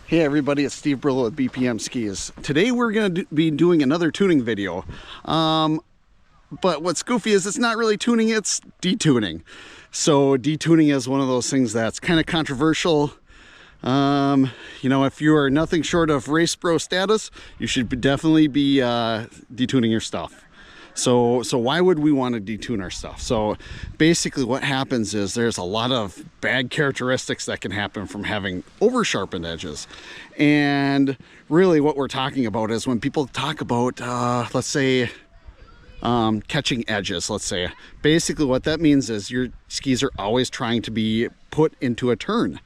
Hey everybody, it's Steve Brillo with BPM Skis. Today we're going to be doing another tuning video. But what's goofy is it's not really tuning, it's detuning. So detuning is one of those things that's kind of controversial. You know, if you are nothing short of race bro status, you should definitely be detuning your stuff. So why would we want to detune our stuff? So basically what happens is there's a lot of bad characteristics that can happen from having over sharpened edges. And really what we're talking about is when people talk about, let's say, catching edges, let's say, basically what that means is your skis are always trying to be put into a turn.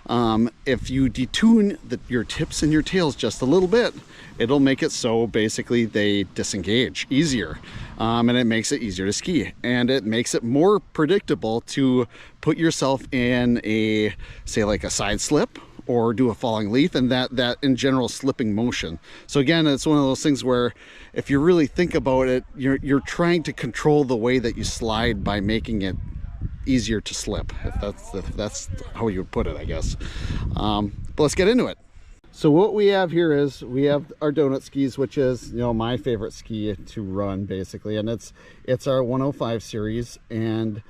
If you detune your tips and your tails just a little bit, it'll make it so basically they disengage easier, and it makes it easier to ski, and it makes it more predictable to put yourself in a, say, like a side slip or do a falling leaf, and that in general slipping motion. So again, it's one of those things where if you really think about it, you're trying to control the way that you slide by making it easier to slip, if that's how you would put it, I guess. But let's get into it. So what we have here is we have our donut skis, which is, you know, my favorite ski to run basically, and it's our 105 series. And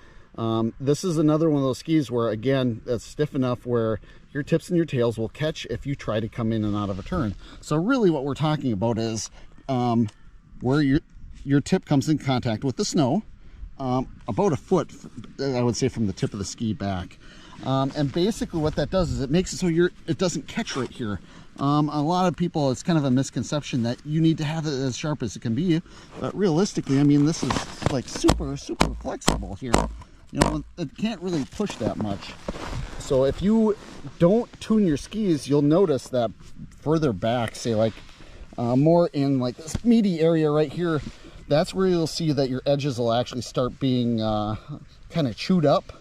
this is another one of those skis where, again, it's stiff enough where your tips and your tails will catch if you try to come in and out of a turn. So really what we're talking about is where your tip comes in contact with the snow, about a foot, I would say, from the tip of the ski back. And basically what that does is it makes it so it doesn't catch right here. A lot of people, it's kind of a misconception that you need to have it as sharp as it can be, but realistically, I mean, this is like super flexible here. You know, it can't really push that much. So if you don't tune your skis, you'll notice that further back, say like more in like this meaty area right here, that's where you'll see that your edges will actually start being kind of chewed up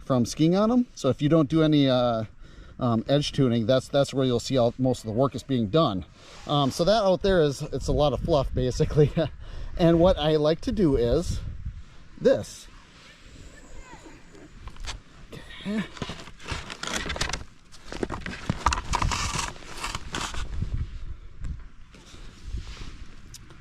from skiing on them. So if you don't do any edge tuning, that's where you'll see most of the work is being done. So that out there it's a lot of fluff basically. And what I like to do is this. Okay.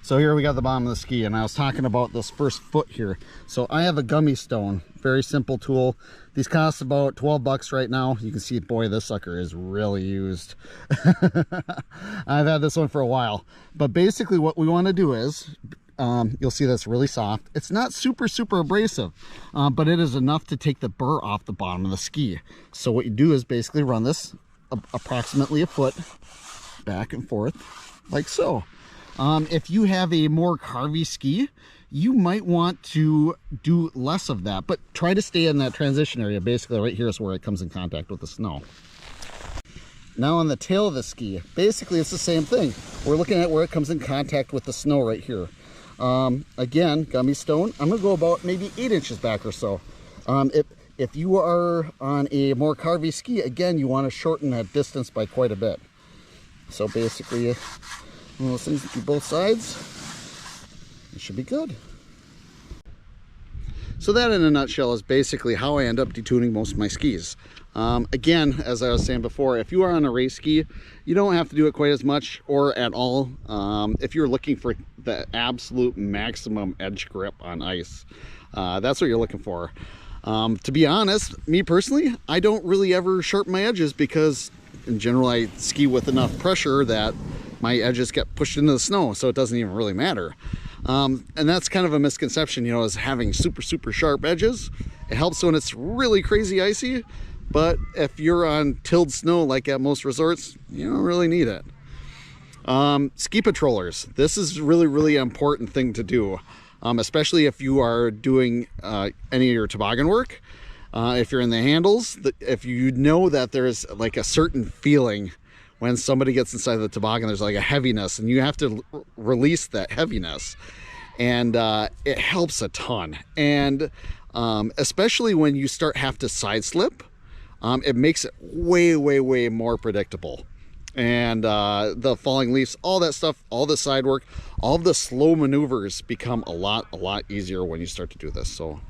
So here we got the bottom of the ski, and I was talking about this first foot here. So I have a gummy stone, very simple tool. These cost about 12 bucks right now. You can see, boy, this sucker is really used. I've had this one for a while. But basically what we want to do is, you'll see that's really soft. It's not super abrasive, but it is enough to take the burr off the bottom of the ski. So what you do is basically run this approximately a foot back and forth like so. If you have a more carvy ski, you might want to do less of that, but try to stay in that transition area. Basically right here is where it comes in contact with the snow. Now on the tail of the ski, basically it's the same thing. We're looking at where it comes in contact with the snow right here. Again, gummy stone, I'm gonna go about maybe 8 inches back or so. If you are on a more carvy ski, again, you want to shorten that distance by quite a bit. So basically, one of those things that do both sides, it should be good. So that in a nutshell is basically how I end up detuning most of my skis. Again, as I was saying before, if you are on a race ski, you don't have to do it quite as much or at all. If you're looking for the absolute maximum edge grip on ice, that's what you're looking for. To be honest, me personally, I don't really ever sharpen my edges because in general I ski with enough pressure that my edges get pushed into the snow, so it doesn't even really matter. And that's kind of a misconception, you know, is having super sharp edges. It helps when it's really crazy icy, but if you're on tilled snow like at most resorts, you don't really need it. Ski patrollers, this is really important thing to do, especially if you are doing any of your toboggan work. If you're in the handles, if you know that there's like a certain feeling when somebody gets inside the toboggan, there's like a heaviness, and you have to release that heaviness, and it helps a ton. And especially when you have to side slip, it makes it way more predictable. And the falling leaves, all that stuff, all the side work, all of the slow maneuvers become a lot easier when you start to do this. So